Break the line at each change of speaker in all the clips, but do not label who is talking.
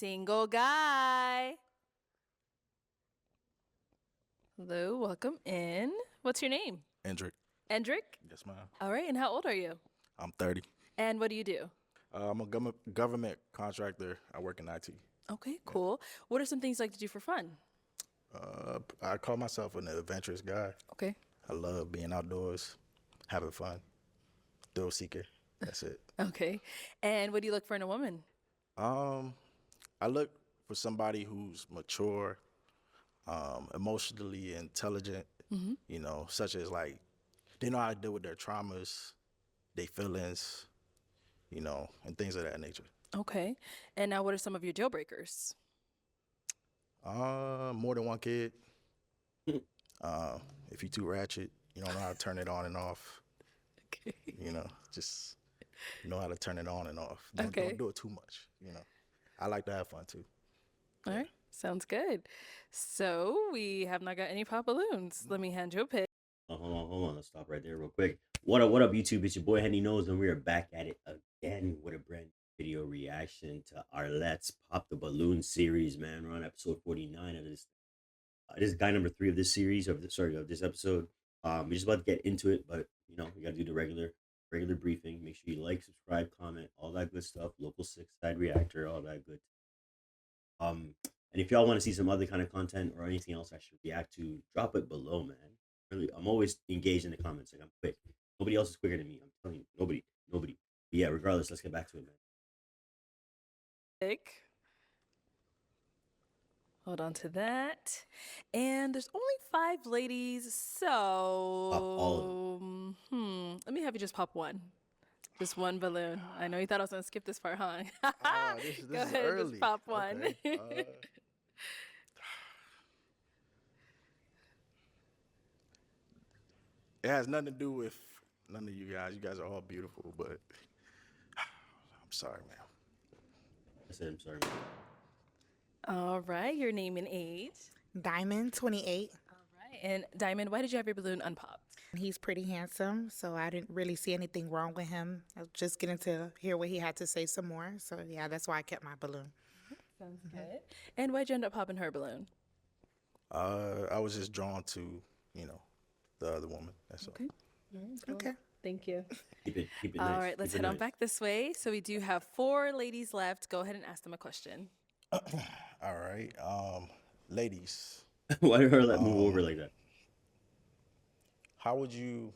single guy. Hello, welcome in. What's your name?
Endrick.
Endrick?
Yes, ma'am.
All right, and how old are you?
I'm 30.
And what do you do?
I'm a government contractor. I work in IT.
Okay, cool. What are some things you like to do for fun?
I call myself an adventurous guy.
Okay.
I love being outdoors, having fun, thrill seeker. That's it.
Okay. And what do you look for in a woman?
I look for somebody who's mature, emotionally intelligent, such as like they know how to deal with their traumas, their feelings, and things of that nature.
Okay. And now what are some of your deal breakers?
More than one kid. If you're too ratchet, you don't know how to turn it on and off.
Okay.
Just know how to turn it on and off.
Okay.
Don't do it too much. I like to have fun too.
All right. Sounds good. So we have not got any pop balloons. Let me hand you a pic.
Hold on. Let's stop right there real quick. What up, YouTube? It's your boy Henny Knows, and we are back at it again with a brand new video reaction to our Let's Pop the Balloon series, man. We're on episode 49 of this. This is guy number 3 of this series, of this episode. We're just about to get into it, but we gotta do the regular briefing. Make sure you like, subscribe, comment, all that good stuff. Local 6-side reactor, all that good. And if y'all want to see some other kind of content or anything else I should react to, drop it below, man. Really, I'm always engaged in the comments. Like, I'm quick. Nobody else is quicker than me. I'm telling you, nobody. But yeah, regardless, let's get back to it, man.
Hold on to that. And there's only 5 ladies, so
Pop all of them.
Let me have you just pop one. Just one balloon. I know you thought I was gonna skip this part, huh?
This
Go
is
ahead,
early.
just pop one.
Okay. It has nothing to do with none of you guys. You guys are all beautiful, but I'm sorry, man.
I said I'm sorry, man.
All right, your name and age.
Diamond, 28.
All right, and Diamond, why did you have your balloon unpopped?
He's pretty handsome, so I didn't really see anything wrong with him. I was just getting to hear what he had to say some more. So, yeah, that's why I kept my balloon.
Sounds good. And why'd you end up popping her balloon?
I was just drawn to, the other woman. That's all.
Okay. Cool.
Okay.
Thank you.
Keep it
All
nice.
right, let's
Keep it
head on
nice.
back this way. So we do have 4 ladies left. Go ahead and ask them a question.
All right. Ladies,
Why did her let move over like that?
how would you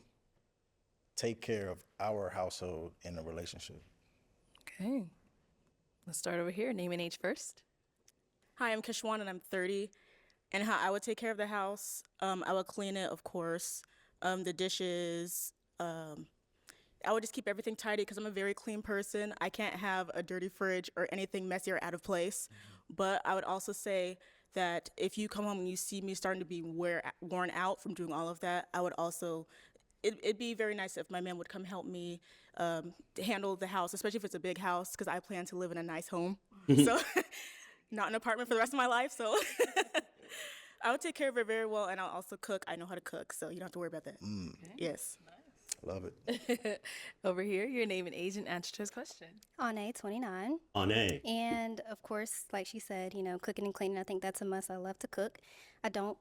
take care of our household in a relationship?
Okay. Let's start over here. Name and age first.
Hi, I'm Kishwan and I'm 30. And how I would take care of the house, I would clean it, of course. The dishes, I would just keep everything tidy because I'm a very clean person. I can't have a dirty fridge or anything messy or out of place. But I would also say that if you come home and you see me starting to be worn out from doing all of that, I would also, it'd be very nice if my man would come help me handle the house, especially if it's a big house, because I plan to live in a nice home. So not an apartment for the rest of my life. So I would take care of it very well, and I'll also cook. I know how to cook, so you don't have to worry about that.
Okay.
Yes.
Love it.
Over here, your name and age and answer to his question.
Ane, 29.
On A.
And of course, like she said, cooking and cleaning, I think that's a must. I love to cook. I don't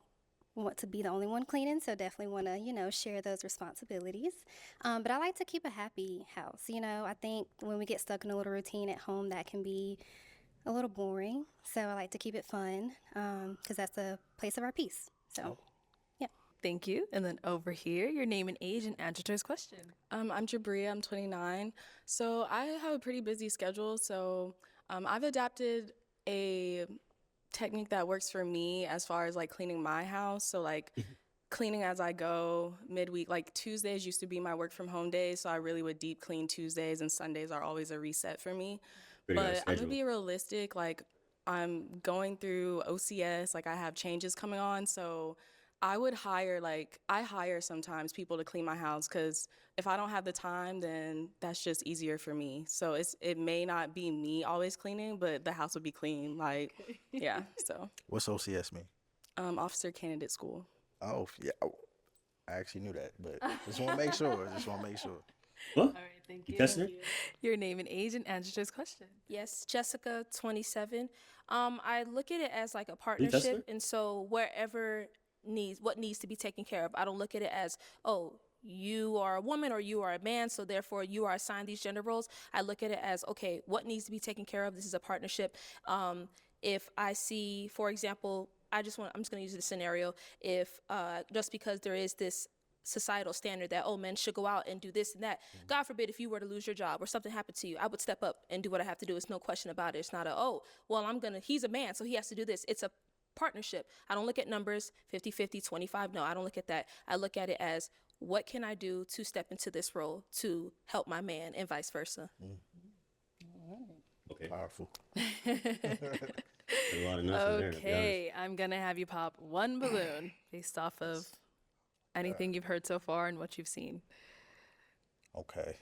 want to be the only one cleaning, so definitely want to, share those responsibilities. But I like to keep a happy house. I think when we get stuck in a little routine at home, that can be a little boring. So I like to keep it fun because that's the place of our peace. So, yeah.
Thank you. And then over here, your name and age and answer to his question.
I'm Jabria. I'm 29. So I have a pretty busy schedule. So I've adapted a technique that works for me as far as cleaning my house. So cleaning as I go midweek. Tuesdays used to be my work from home days. So I really would deep clean Tuesdays, and Sundays are always a reset for me.
Pretty nice
But I'm
schedule.
gonna be realistic. I'm going through OCS. I have changes coming on. So I would hire sometimes people to clean my house, because if I don't have the time, then that's just easier for me. So it may not be me always cleaning, but the house would be clean. Yeah. So
What's OCS mean?
Officer Candidate School.
Oh, yeah. I actually knew that, but just want to make sure.
What?
All right, Thank
You
you.
testing her?
Your name and age and answer to his question.
Yes, Jessica, 27. I look at it as like a
You testing
partnership, and so wherever what needs to be taken care of, I don't look at it as, oh, you are a woman or you are a man, so therefore you are assigned these gender roles. I look at it as, okay, what needs to be taken care of? This is a partnership. If I see, for example, I'm just going to use the scenario. If just because there is this societal standard that, oh, men should go out and do this and that. God forbid if you were to lose your job or something happened to you, I would step up and do what I have to do. It's no question about it. It's not oh, well, he's a man, so he has to do this. It's a partnership. I don't look at numbers, 50-50, 25. No, I don't look at that. I look at it as, what can I do to step into this role to help my man and vice versa?
Okay.
Powerful.
A lot of nothing there, to be honest.
Okay, I'm going to have you pop one balloon based off of anything you've heard so far and what you've seen.
Okay.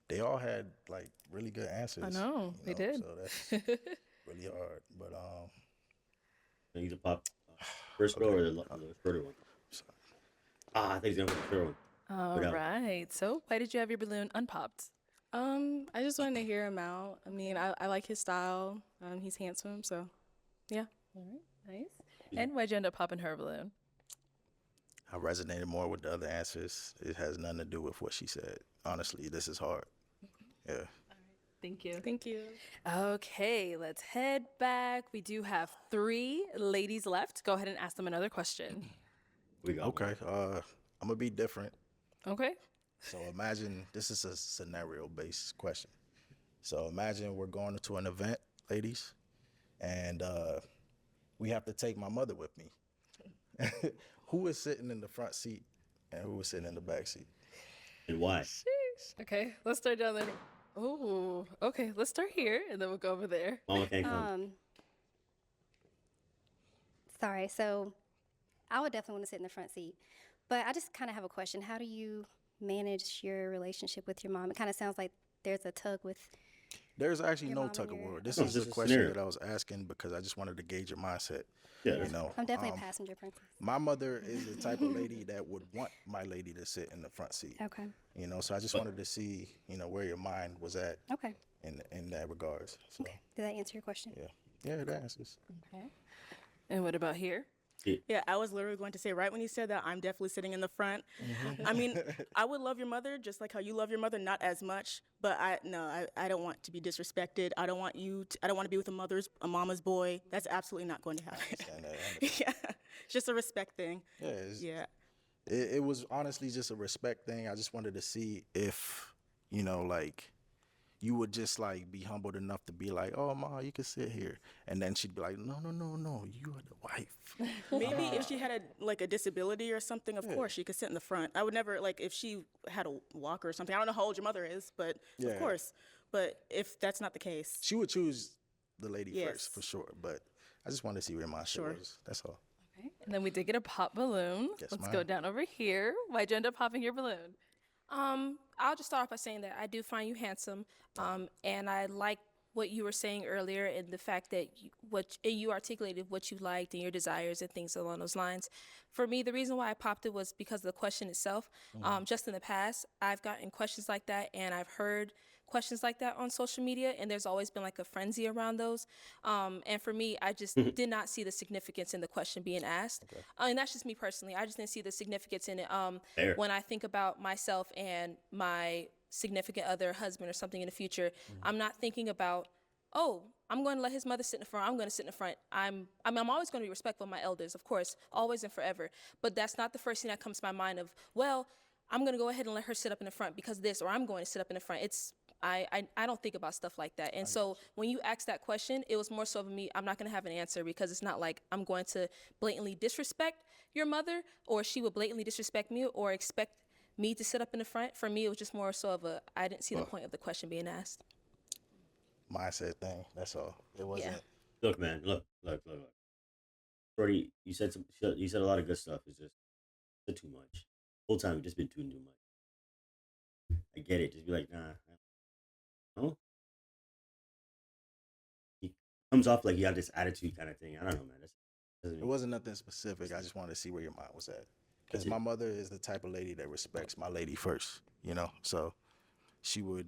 They all had like really good answers.
I know, they did.
So that's really hard. But
Can you pop first row or the shorter one?
sorry.
I think he's going for the short one.
All
Without-
right. So why did you have your balloon unpopped?
I just wanted to hear him out. I mean, I like his style. He's handsome, so yeah.
All right, nice. And why'd you end up popping her balloon?
I resonated more with the other answers. It has nothing to do with what she said. Honestly, this is hard. Yeah.
Thank you.
Thank you.
Okay, let's head back. We do have 3 ladies left. Go ahead and ask them another question.
We got
Okay. I'm gonna be different.
Okay.
So imagine this is a scenario-based question. So imagine we're going to an event, ladies, and we have to take my mother with me. Who is sitting in the front seat and who is sitting in the back seat?
And why?
Sheesh. Okay, let's start down there. Oh, okay. Let's start here, and then we'll go over there.
Mama can't come.
Sorry. So I would definitely want to sit in the front seat. But I just kind of have a question. How do you manage your relationship with your mom? It kind of sounds like there's a tug with.
There's actually
Your
no
mom and
tug of
your-
war. This
No,
is
just
a
a
question
scenario.
that I was asking because I just wanted to gauge your mindset.
Yeah.
You know,
I'm definitely a passenger princess.
my mother is the type of lady that would want my lady to sit in the front seat.
Okay.
You know, so I just wanted to see, you know, where your mind was at
Okay.
in that regards. So
Okay. Did that answer your question?
yeah, that answers.
Okay. And what about here?
Yeah, I was literally going to say right when you said that, I'm definitely sitting in the front. I mean, I would love your mother just like how you love your mother, not as much, but I don't want to be disrespected. I don't want to be with a mama's boy. That's absolutely not going to happen.
Understand that, I understand.
Yeah, it's just a respect thing.
Yeah, it's-
Yeah.
it was honestly just a respect thing. I just wanted to see if, you know, like you would just like be humbled enough to be like, oh, Ma, you can sit here. And then she'd be like, no, you are the wife.
Maybe if she had a disability or something, of course she could sit in the front. I would never if she had a walker or something. I don't know how old your mother is, but
Yeah.
of course. But if that's not the case,
She would choose the lady
Yes.
first for sure. But I just wanted to see where my
Sure.
shit was. That's all.
Okay. And then we did get a pop balloon.
Yes,
Let's
ma'am.
go down over here. Why'd you end up popping your balloon?
I'll just start off by saying that I do find you handsome, and I like what you were saying earlier and the fact that you articulated what you liked and your desires and things along those lines. For me, the reason why I popped it was because of the question itself. Just in the past, I've gotten questions like that, and I've heard questions like that on social media, and there's always been like a frenzy around those. And for me, I just did not see the significance in the question being asked. And that's just me personally. I just didn't see the significance in it.
Fair.
When I think about myself and my significant other, husband, or something in the future, I'm not thinking about, oh, I'm going to let his mother sit in the front. I'm going to sit in the front. I'm always going to be respectful of my elders, of course, always and forever. But that's not the first thing that comes to my mind of, well, I'm going to go ahead and let her sit up in the front because of this, or I'm going to sit up in the front. I don't think about stuff like that. And so when you asked that question, it was more so of me, I'm not going to have an answer because it's not like I'm going to blatantly disrespect your mother or she would blatantly disrespect me or expect me to sit up in the front. For me, it was just more so of I didn't see the point of the question being asked.
Mindset thing. That's all. It wasn't.
Look, man. Look. Shorty, you said a lot of good stuff. It's just too much. Whole time, you just been doing too much. I get it. Just be like, nah. No. He comes off like you have this attitude kind of thing. I don't know, man. Doesn't
It wasn't nothing specific. I just wanted to see where your mind was at. Because
That's it.
my mother is the type of lady that respects my lady first, you know? So she would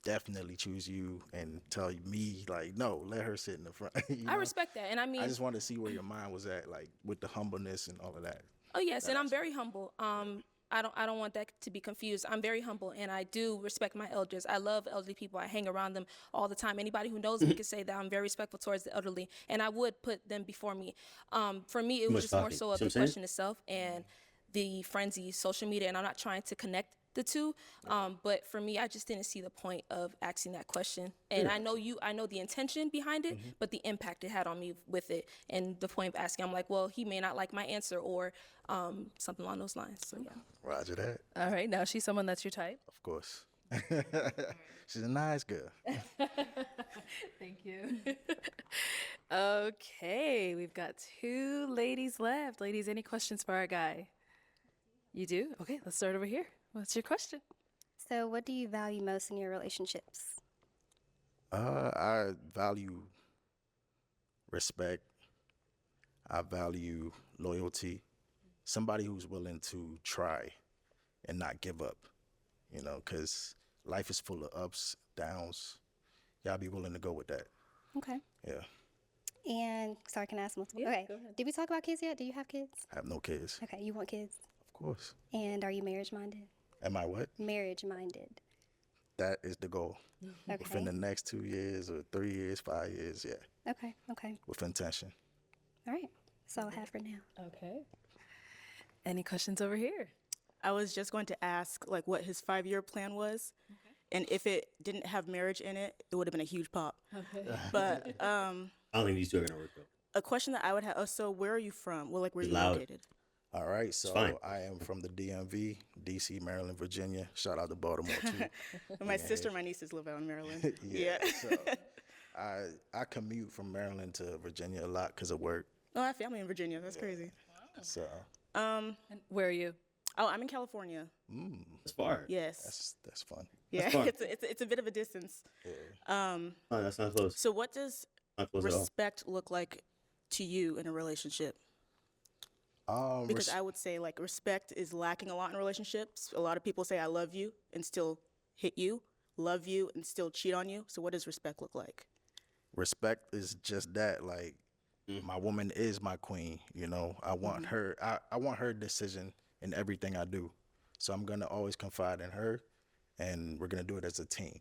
definitely choose you and tell me like, no, let her sit in the front. You
I
know?
respect that. And I
I
mean,
just wanted to see where your mind was at, like with the humbleness and all of that.
oh yes, and I'm very humble. I don't want that to be confused. I'm very humble, and I do respect my elders. I love elderly people. I hang around them all the time. Anybody who knows me can say that I'm very respectful towards the elderly, and I would put them before me. For me, it
Too
was
much
just more
talking.
so of
See what I'm
the
saying?
question itself and the frenzy, social media, and I'm not trying to connect the two. But for me, I just didn't see the point of asking that question. And I know the intention behind it, but the impact it had on me with it, and the point of asking, I'm like, well, he may not like my answer, or something along those lines. So yeah.
Roger that,
All right, now she's someone that's your type.
of course. She's a nice girl.
Thank you. Okay, we've got 2 ladies left. Ladies, any questions for our guy? You do? Okay, let's start over here. What's your question?
So, what do you value most in your relationships?
I value respect. I value loyalty. Somebody who's willing to try and not give up, you know, because life is full of ups, downs. Y'all be willing to go with that.
Okay.
Yeah.
And sorry, can I ask multiple?
Yeah,
Okay.
go ahead.
Did we talk about kids yet? Do you have kids?
I have no kids.
Okay, you want kids.
Of course.
And are you marriage minded?
Am I what?
Marriage minded.
That is the goal. Within
Okay.
the next 2 years or 3 years, 5 years, yeah.
Okay. Okay.
With intention.
All right. That's all I have for now.
Okay. Any questions over here?
I was just going to ask like what his 5-year plan was, and if it didn't have marriage in it, it would have been a huge pop.
Okay.
But
I don't think these two are gonna work though.
a question that I would have. Oh, so where are you from? Well, like where are
It's
you
loud.
located?
All right, so
fine.
I am from the DMV, DC, Maryland, Virginia. Shout out to Baltimore too.
My sister, and my nieces live out in Maryland. Yeah.
So I commute from Maryland to Virginia a lot because of work.
Oh, I have family in Virginia. That's crazy.
So
And where are you?
Oh, I'm in California.
That's far.
Yes.
that's fun.
Yeah.
far.
It's a bit of a distance.
No, that's not close.
So what does
Not close at all.
respect look like to you in a relationship? Because I would say like respect is lacking a lot in relationships. A lot of people say I love you and still hit you, love you and still cheat on you. So what does respect look like?
Respect is just that. Like my woman is my queen. You know, I want her. I want her decision in everything I do. So I'm gonna always confide in her, and we're gonna do it as a team.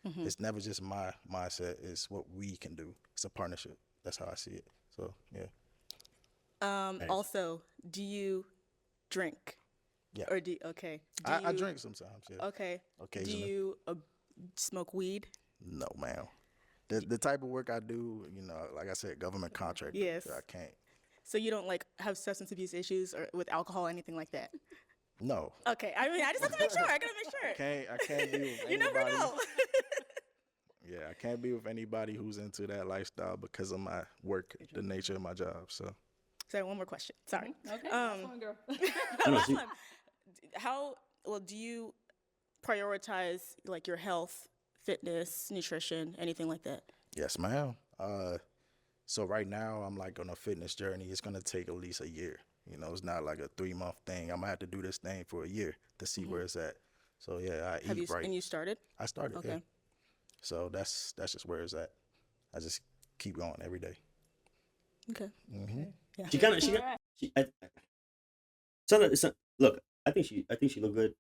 It's never just my mindset. It's what we can do. It's a partnership. That's how I see it. So yeah.
Also, do you drink?
Yeah.
Or okay. Do
I
you-
drink sometimes. Yeah.
Okay. Do
Occasionally.
you smoke weed?
No, ma'am. The type of work I do, you know, like I said, government contract.
Yes.
I can't.
So you don't like have substance abuse issues or with alcohol, anything like that?
No.
Okay. I mean, I just have to make sure. I gotta make sure.
I can't be with anybody.
You never know.
Yeah, I can't be with anybody who's into that lifestyle because of my work, the nature of my job. So
Sorry, one more question. Sorry.
Okay. Last one, girl.
No,
Last
see-
one. Do you prioritize like your health, fitness, nutrition, anything like that?
yes, ma'am. So right now I'm like on a fitness journey. It's gonna take at least a year. You know, it's not like a 3-month thing. I'm gonna have to do this thing for a year to see where it's at. So yeah, I
Have you
eat right.
and you started?
I started.
Okay.
Yeah. So that's just where it's at. I just keep going every day.
Okay.
She kind of look. I think she looked good,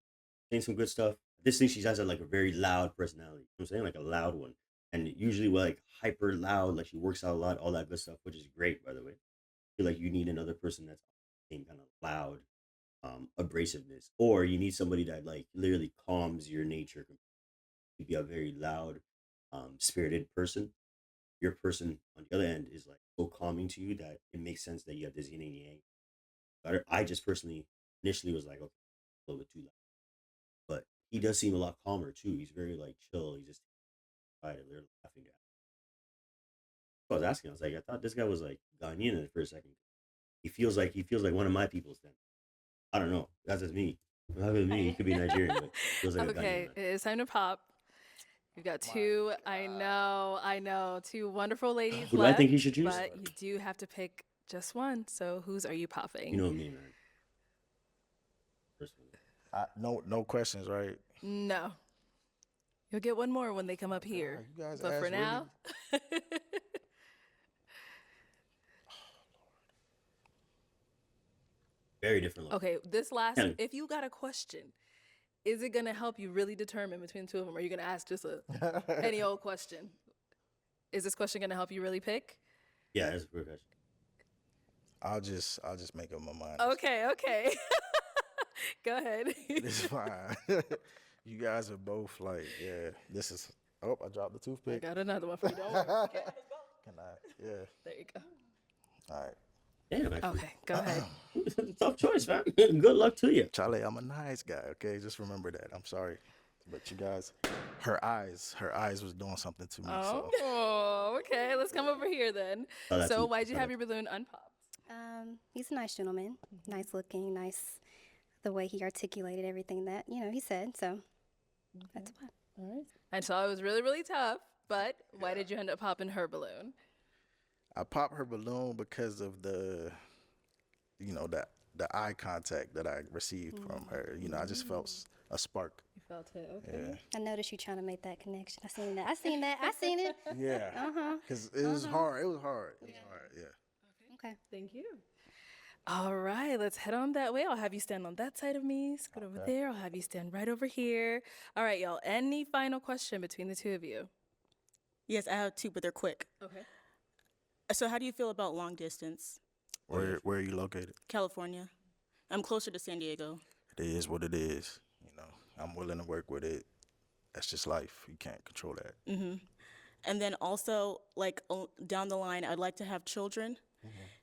saying some good stuff. This thing she has like a very loud personality. You know what I'm saying, like a loud one, and usually like hyper loud. Like she works out a lot, all that good stuff, which is great, by the way. I feel like you need another person that's same kind of loud, abrasiveness, or you need somebody that like literally calms your nature. You'd be a very loud, spirited person. Your person on the other end is like so calming to you that it makes sense that you have this yin and yang. I just personally initially was like, okay, a little bit too loud, but he does seem a lot calmer too. He's very like chill. He's just quiet and they're laughing at. I was asking. I was like, I thought this guy was like Ghanaian for a second. He feels like one of my people's then. I don't know. That's just me. Not with me. He could be Nigerian, but feels like a
Okay,
Ghanaian man.
it's time to pop. We've got 2. I know. 2 wonderful ladies
Who do
left.
I think he should choose?
But you do have to pick just one. So whose are you popping?
You know me, man. Personally.
No questions, right?
No.
You'll get one more when they come up here.
you guys
But for
asked
now,
Very different. Look.
okay, this last,
Yeah.
if you got a question, is it going to help you really determine between the two of them? Or are you going to ask just any old question? Is this question going to help you really pick?
Yeah, that's a good question.
I'll just make up my mind.
Okay. Go ahead.
It's fine. You guys are both like, yeah, this is. Oh, I dropped the
I
toothpick.
got another one for you. Don't worry.
Can I? Yeah.
There you go.
All right.
Damn, actually.
Okay, go ahead.
Tough choice, man. Good luck to you.
Charlie, I'm a nice guy. Okay, just remember that. I'm sorry, but you guys, her eyes was doing something to me. So
Oh, okay. Let's come over here then.
Oh, that's
So
it.
why'd you
Got
have
it.
your balloon unpopped?
He's a nice gentleman, nice looking, nice the way he articulated everything that he said. So that's why.
All right. I saw it was really, really tough, but why did you end up popping her balloon?
I popped her balloon because of the eye contact that I received from her. I just felt a spark.
You felt it, okay.
Yeah.
I noticed you trying to make that connection. I seen it.
Yeah. Because it was hard. It was hard. Yeah.
Okay.
Thank you. All right, let's head on that way. I'll have you stand on that side of me, scoot over there. I'll have you stand right over here. All right, y'all. Any final question between the two of you?
Yes, I have two, but they're quick.
Okay.
So how do you feel about long distance?
Where are you located?
California. I'm closer to San Diego.
It is what it is. I'm willing to work with it. That's just life. You can't control that.
And then also, like down the line, I'd like to have children.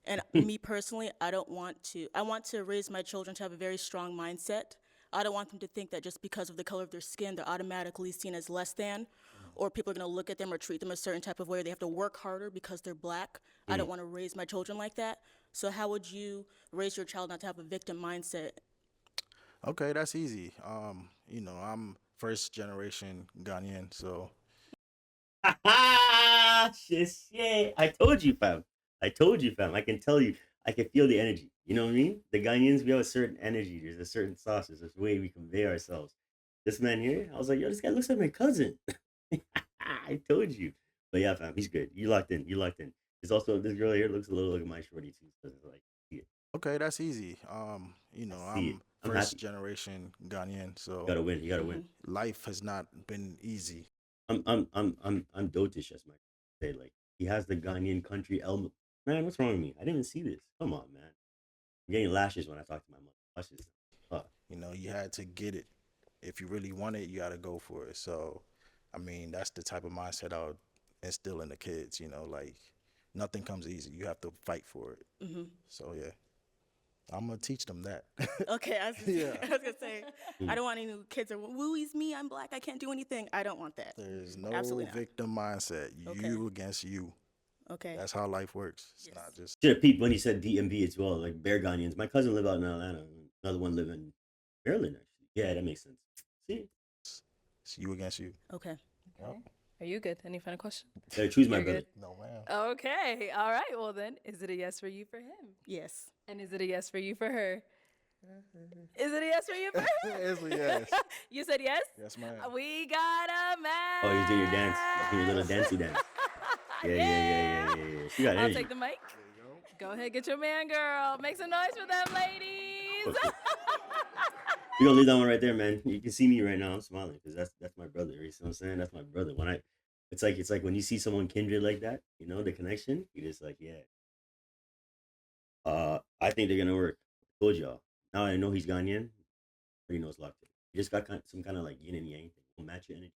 And me personally, I want to raise my children to have a very strong mindset. I don't want them to think that just because of the color of their skin, they're automatically seen as less than, or people are going to look at them or treat them a certain type of way, or they have to work harder because they're black. I don't want to raise my children like that. So how would you raise your child not to have a victim mindset?
Okay, that's easy. I'm first generation Ghanaian, so
Shit. I told you, fam. I can tell you. I can feel the energy. You know what I mean? The Ghanaians, we have a certain energy. There's a certain sauce. There's this way we convey ourselves. This man here, I was like, yo, this guy looks like my cousin. I told you. But yeah, fam, he's good. You locked in. There's also this girl here looks a little like my shorty too. So it's like, yeah.
okay, that's easy. I'm
I'm
first
happy.
generation Ghanaian, so
You gotta win. You gotta win.
life has not been easy.
I'm dotish, as my say. Like he has the Ghanaian country element. Man, what's wrong with me? I didn't even see this. Come on, man. I'm getting lashes when I talk to my mother. Watch this. Fuck.
You had to get it. If you really want it, you got to go for it. So, that's the type of mindset I would instill in the kids. Like nothing comes easy. You have to fight for it. So yeah, I'm gonna teach them that.
Okay, I was
Yeah.
I was gonna say, I don't want any kids or wooey's me. I'm black. I can't do anything. I don't want that.
There's no
Absolutely not.
victim mindset.
Okay.
You against you.
Okay.
That's how life works. It's
Yes.
not just.
Should have peeped when he said DMV as well, like Bear Ghanaians. My cousin live out in Atlanta. Another one live in Maryland, actually. Yeah, that makes sense. See?
It's you against you.
Okay.
Yep.
Are you good? Any final question?
Gotta choose my
You're
brother.
good.
No, man.
Okay. All right. Well, then, is it a yes for you for him?
Yes.
And is it a yes for you for her? Is it a yes for you for her?
It's a yes.
You said yes?
Yes, ma'am.
We got a match.
Oh, you're doing your dance. You're doing your little dancey dance. Yeah. She got
I'll
energy.
take the mic. Go ahead, get your man, girl. Make some noise for them, ladies.
We're gonna leave that one right there, man. You can see me right now. I'm smiling because that's my brother. You see what I'm saying? That's my brother. It's like when you see someone kindred like that, the connection. You're just like, yeah. I think they're gonna work. I told y'all. Now I know he's Ghanaian. Already knows locked in. You just got some kind of like yin and yang thing. We'll match your energy.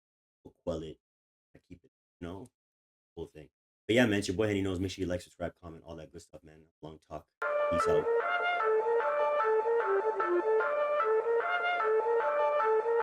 We'll quell it. I keep it. Whole thing. But yeah, man, it's your boy Henny Knows. Make sure you like, subscribe, comment, all that good stuff, man. Long talk. Peace out.